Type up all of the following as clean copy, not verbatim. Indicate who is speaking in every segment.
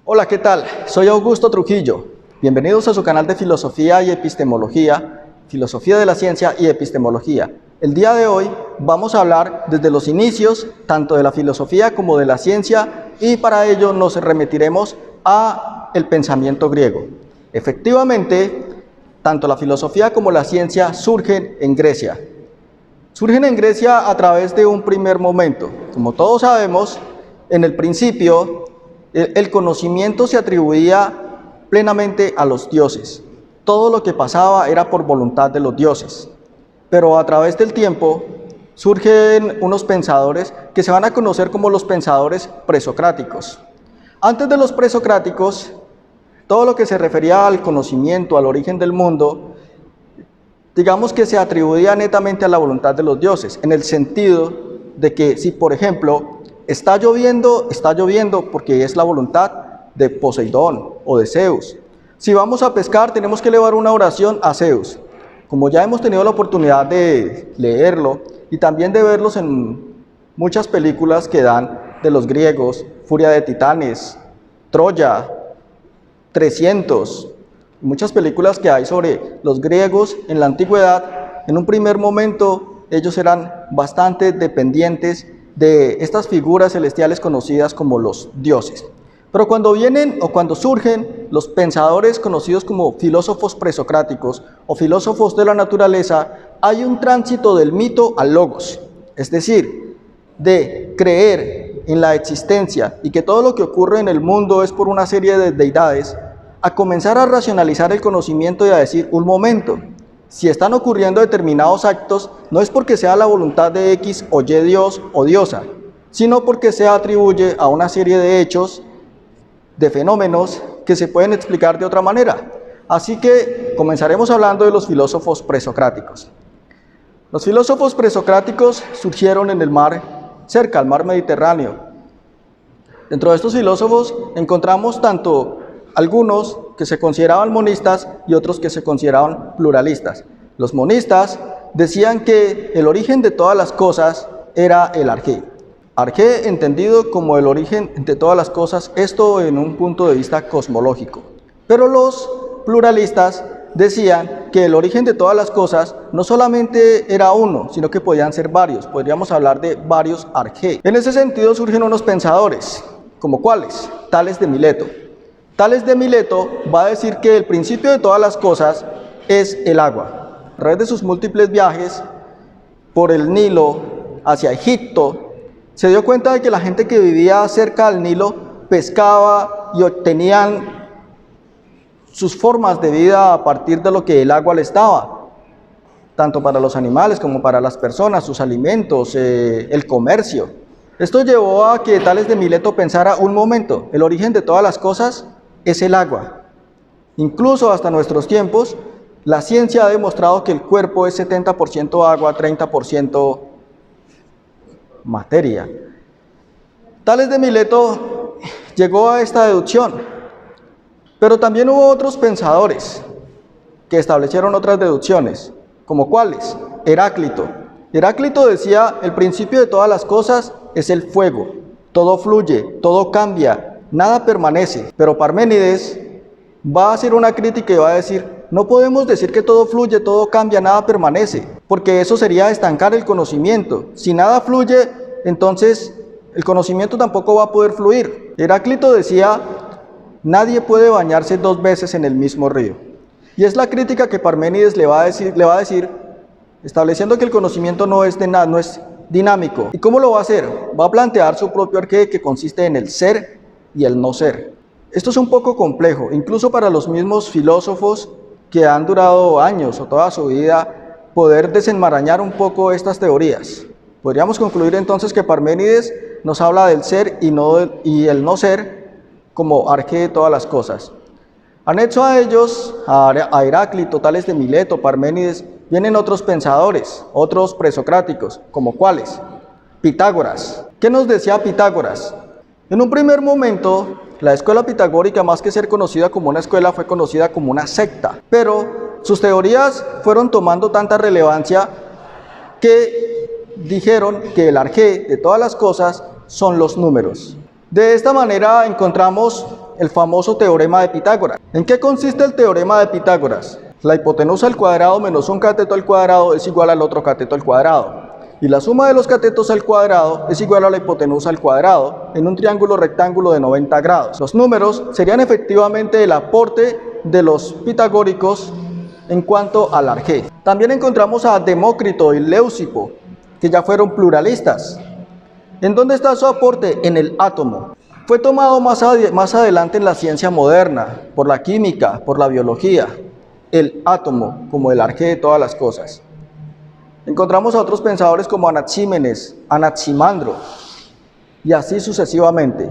Speaker 1: Hola, ¿qué tal? Soy Augusto Trujillo. Bienvenidos a su canal de Filosofía y Epistemología, Filosofía de la Ciencia y Epistemología. El día de hoy vamos a hablar desde los inicios, tanto de la filosofía como de la ciencia, y para ello nos remitiremos a el pensamiento griego. Efectivamente, tanto la filosofía como la ciencia surgen en Grecia. Surgen en Grecia a través de un primer momento. Como todos sabemos, en el principio, el conocimiento se atribuía plenamente a los dioses. Todo lo que pasaba era por voluntad de los dioses. Pero a través del tiempo surgen unos pensadores que se van a conocer como los pensadores presocráticos. Antes de los presocráticos, todo lo que se refería al conocimiento, al origen del mundo, digamos que se atribuía netamente a la voluntad de los dioses, en el sentido de que si, por ejemplo, está lloviendo porque es la voluntad de Poseidón o de Zeus. Si vamos a pescar, tenemos que elevar una oración a Zeus. Como ya hemos tenido la oportunidad de leerlo y también de verlos en muchas películas que dan de los griegos, Furia de Titanes, Troya, 300, muchas películas que hay sobre los griegos en la antigüedad, en un primer momento ellos eran bastante dependientes de estas figuras celestiales conocidas como los dioses. Pero cuando vienen o cuando surgen los pensadores conocidos como filósofos presocráticos o filósofos de la naturaleza, hay un tránsito del mito al logos, es decir, de creer en la existencia y que todo lo que ocurre en el mundo es por una serie de deidades, a comenzar a racionalizar el conocimiento y a decir, un momento, si están ocurriendo determinados actos, no es porque sea la voluntad de X o Y Dios o diosa, sino porque se atribuye a una serie de hechos, de fenómenos que se pueden explicar de otra manera. Así que comenzaremos hablando de los filósofos presocráticos. Los filósofos presocráticos surgieron en el mar, cerca al mar Mediterráneo. Dentro de estos filósofos encontramos tanto algunos que se consideraban monistas y otros que se consideraban pluralistas. Los monistas decían que el origen de todas las cosas era el arjé. Arjé entendido como el origen de todas las cosas, esto en un punto de vista cosmológico. Pero los pluralistas decían que el origen de todas las cosas no solamente era uno, sino que podían ser varios. Podríamos hablar de varios arjé. En ese sentido surgen unos pensadores, ¿como cuáles? Tales de Mileto. Tales de Mileto va a decir que el principio de todas las cosas es el agua. A través de sus múltiples viajes por el Nilo hacia Egipto, se dio cuenta de que la gente que vivía cerca del Nilo pescaba y obtenían sus formas de vida a partir de lo que el agua les daba, tanto para los animales como para las personas, sus alimentos, el comercio. Esto llevó a que Tales de Mileto pensara, un momento, el origen de todas las cosas es el agua. Incluso hasta nuestros tiempos, la ciencia ha demostrado que el cuerpo es 70% agua, 30% materia. Tales de Mileto llegó a esta deducción, pero también hubo otros pensadores que establecieron otras deducciones, como cuáles. Heráclito. Heráclito decía, el principio de todas las cosas es el fuego, todo fluye, todo cambia, nada permanece. Pero Parménides va a hacer una crítica y va a decir, no podemos decir que todo fluye, todo cambia, nada permanece, porque eso sería estancar el conocimiento. Si nada fluye, entonces el conocimiento tampoco va a poder fluir. Heráclito decía, nadie puede bañarse dos veces en el mismo río. Y es la crítica que Parménides le va a decir, estableciendo que el conocimiento no es dinámico. ¿Y cómo lo va a hacer? Va a plantear su propio arjé que consiste en el ser y el no ser. Esto es un poco complejo, incluso para los mismos filósofos que han durado años o toda su vida, poder desenmarañar un poco estas teorías. Podríamos concluir entonces que Parménides nos habla del ser y el no ser como arjé de todas las cosas. Anexo a ellos, a Heráclito, Tales de Mileto, Parménides, vienen otros pensadores, otros presocráticos, como cuáles. Pitágoras. ¿Qué nos decía Pitágoras? En un primer momento, la escuela pitagórica, más que ser conocida como una escuela, fue conocida como una secta, pero sus teorías fueron tomando tanta relevancia que dijeron que el arjé de todas las cosas son los números. De esta manera encontramos el famoso teorema de Pitágoras. ¿En qué consiste el teorema de Pitágoras? La hipotenusa al cuadrado menos un cateto al cuadrado es igual al otro cateto al cuadrado. Y la suma de los catetos al cuadrado es igual a la hipotenusa al cuadrado en un triángulo rectángulo de 90 grados. Los números serían efectivamente el aporte de los pitagóricos en cuanto al arjé. También encontramos a Demócrito y Leucipo, que ya fueron pluralistas. ¿En dónde está su aporte? En el átomo. Fue tomado más adelante en la ciencia moderna, por la química, por la biología, el átomo como el arjé de todas las cosas. Encontramos a otros pensadores como Anaxímenes, Anaximandro, y así sucesivamente.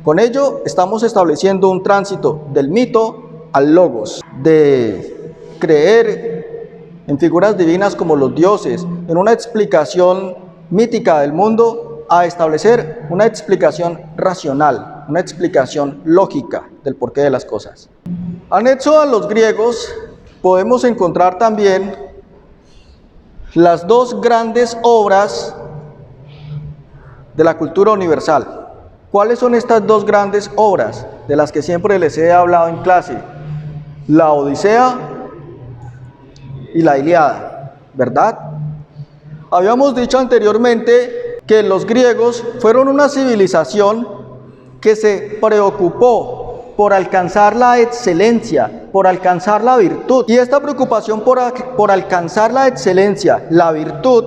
Speaker 1: Con ello estamos estableciendo un tránsito del mito al logos, de creer en figuras divinas como los dioses, en una explicación mítica del mundo, a establecer una explicación racional, una explicación lógica del porqué de las cosas. Anexo a los griegos podemos encontrar también las dos grandes obras de la cultura universal. ¿Cuáles son estas dos grandes obras de las que siempre les he hablado en clase? La Odisea y la Ilíada, ¿verdad? Habíamos dicho anteriormente que los griegos fueron una civilización que se preocupó por alcanzar la excelencia, por alcanzar la virtud. Y esta preocupación por alcanzar la excelencia, la virtud,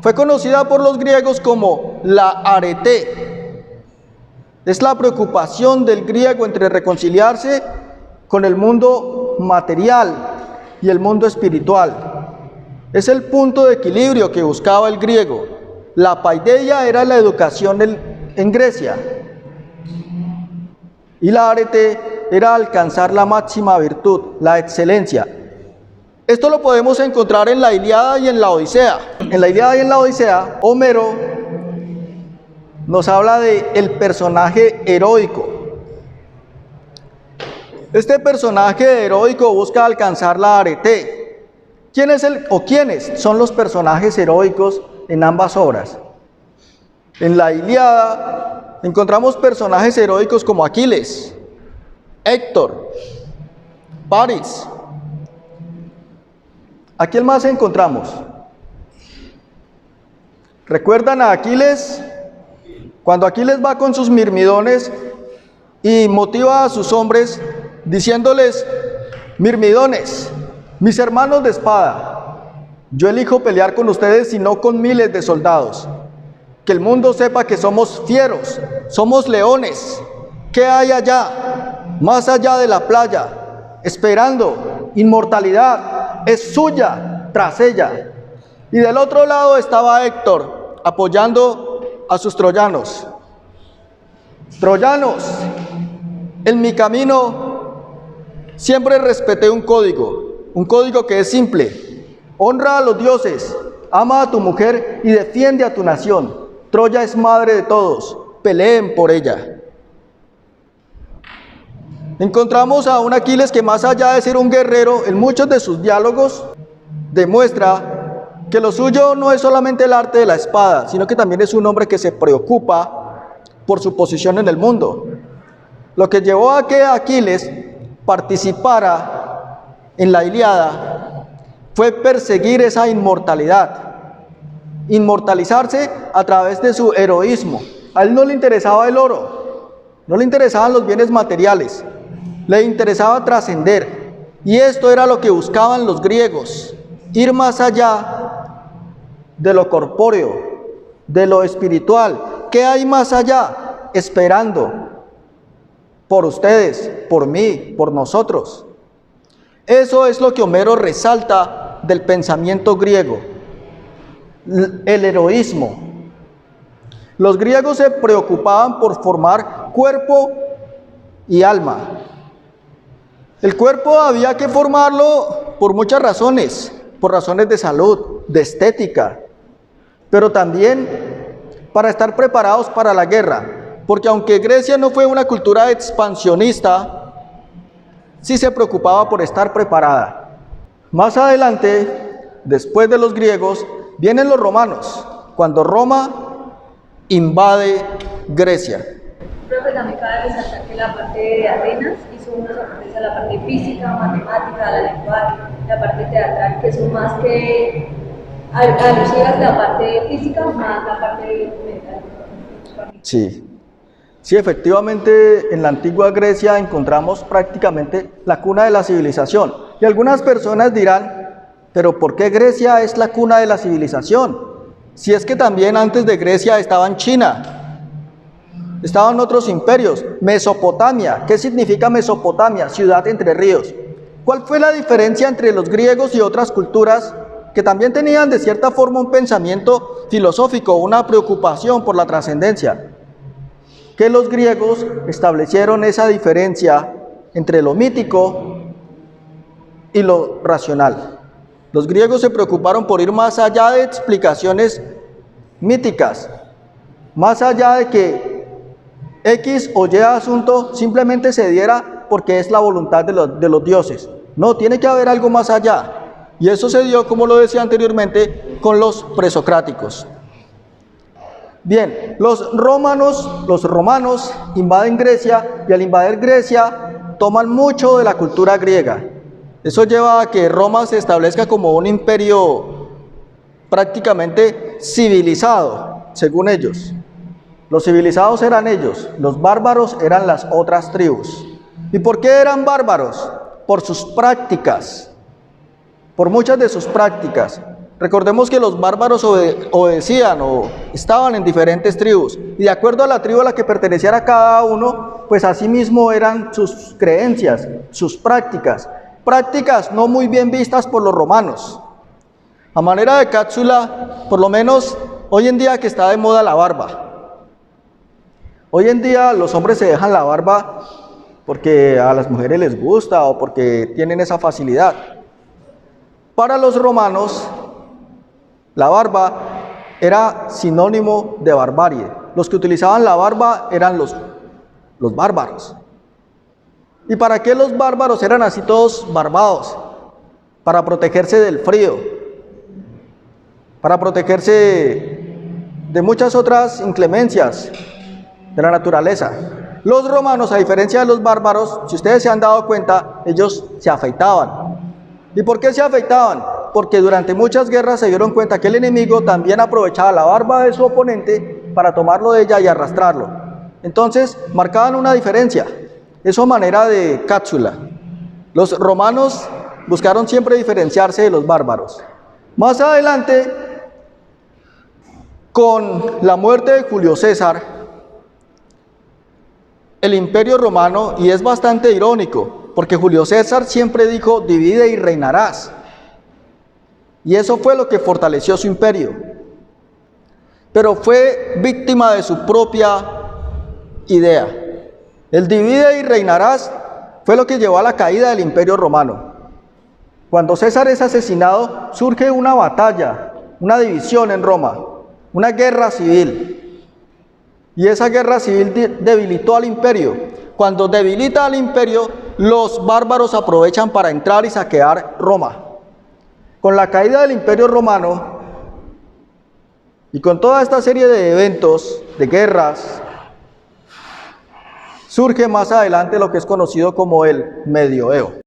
Speaker 1: fue conocida por los griegos como la arete. Es la preocupación del griego entre reconciliarse con el mundo material y el mundo espiritual. Es el punto de equilibrio que buscaba el griego. La paideia era la educación en Grecia. Y la arete era alcanzar la máxima virtud, la excelencia. Esto lo podemos encontrar en la Ilíada y en la Odisea. En la Ilíada y en la Odisea, Homero nos habla de el personaje heroico. Este personaje heroico busca alcanzar la arete. ¿Quiénes son los personajes heroicos en ambas obras? En la Ilíada encontramos personajes heroicos como Aquiles, Héctor, París. ¿A quién más encontramos? ¿Recuerdan a Aquiles? Cuando Aquiles va con sus mirmidones y motiva a sus hombres diciéndoles: mirmidones, mis hermanos de espada, yo elijo pelear con ustedes y no con miles de soldados. Que el mundo sepa que somos fieros, somos leones. ¿Qué hay allá? Más allá de la playa, esperando inmortalidad, es suya tras ella. Y del otro lado estaba Héctor, apoyando a sus troyanos. Troyanos, en mi camino siempre respeté un código que es simple: honra a los dioses, ama a tu mujer y defiende a tu nación. Troya es madre de todos, peleen por ella. Encontramos a un Aquiles que, más allá de ser un guerrero, en muchos de sus diálogos demuestra que lo suyo no es solamente el arte de la espada, sino que también es un hombre que se preocupa por su posición en el mundo. Lo que llevó a que Aquiles participara en la Ilíada fue perseguir esa inmortalidad. Inmortalizarse a través de su heroísmo. A él no le interesaba el oro, no le interesaban los bienes materiales, le interesaba trascender. Y esto era lo que buscaban los griegos: ir más allá de lo corpóreo, de lo espiritual. ¿Qué hay más allá? Esperando por ustedes, por mí, por nosotros. Eso es lo que Homero resalta del pensamiento griego. El heroísmo. Los griegos se preocupaban por formar cuerpo y alma. El cuerpo había que formarlo por muchas razones, por razones de salud, de estética, pero también para estar preparados para la guerra, porque aunque Grecia no fue una cultura expansionista, sí se preocupaba por estar preparada. Más adelante, después de los griegos, vienen los romanos, cuando Roma invade Grecia.
Speaker 2: también cabe resaltar que la parte de Atenas hizo unos aportes a la parte física, matemática, a la lenguaje, la parte teatral, que son más que alusivas a la parte física, más la parte mental.
Speaker 1: Sí. Sí, efectivamente, en la antigua Grecia encontramos prácticamente la cuna de la civilización. Y algunas personas dirán, pero ¿por qué Grecia es la cuna de la civilización? Si es que también antes de Grecia estaba en China, estaban otros imperios. Mesopotamia, ¿qué significa Mesopotamia? Ciudad entre ríos. ¿Cuál fue la diferencia entre los griegos y otras culturas que también tenían de cierta forma un pensamiento filosófico, una preocupación por la trascendencia? Que los griegos establecieron esa diferencia entre lo mítico y lo racional. Los griegos se preocuparon por ir más allá de explicaciones míticas, más allá de que X o Y asunto simplemente se diera porque es la voluntad de los dioses. No, tiene que haber algo más allá. Y eso se dio, como lo decía anteriormente, con los presocráticos. Bien, los romanos invaden Grecia y al invadir Grecia toman mucho de la cultura griega. Eso lleva a que Roma se establezca como un imperio prácticamente civilizado, según ellos. Los civilizados eran ellos, los bárbaros eran las otras tribus. ¿Y por qué eran bárbaros? Por sus prácticas, por muchas de sus prácticas. Recordemos que los bárbaros obedecían o estaban en diferentes tribus, y de acuerdo a la tribu a la que perteneciera cada uno, pues así mismo eran sus creencias, sus prácticas no muy bien vistas por los romanos. A manera de cápsula, por lo menos hoy en día que está de moda la barba. Hoy en día los hombres se dejan la barba porque a las mujeres les gusta o porque tienen esa facilidad. Para los romanos, la barba era sinónimo de barbarie. Los que utilizaban la barba eran los bárbaros. ¿Y para qué los bárbaros eran así todos barbados? Para protegerse del frío, para protegerse de muchas otras inclemencias de la naturaleza. Los romanos, a diferencia de los bárbaros, si ustedes se han dado cuenta, ellos se afeitaban. ¿Y por qué se afeitaban? Porque durante muchas guerras se dieron cuenta que el enemigo también aprovechaba la barba de su oponente para tomarlo de ella y arrastrarlo. Entonces, marcaban una diferencia. Eso a manera de cápsula. Los romanos buscaron siempre diferenciarse de los bárbaros. Más adelante, con la muerte de Julio César, el imperio romano, y es bastante irónico, porque Julio César siempre dijo, divide y reinarás. Y eso fue lo que fortaleció su imperio. Pero fue víctima de su propia idea. El divide y reinarás fue lo que llevó a la caída del imperio romano. Cuando César es asesinado, surge una batalla, una división en Roma, una guerra civil. Y esa guerra civil debilitó al imperio. Cuando debilita al imperio, los bárbaros aprovechan para entrar y saquear Roma. Con la caída del imperio romano y con toda esta serie de eventos, de guerras, surge más adelante lo que es conocido como el Medioevo.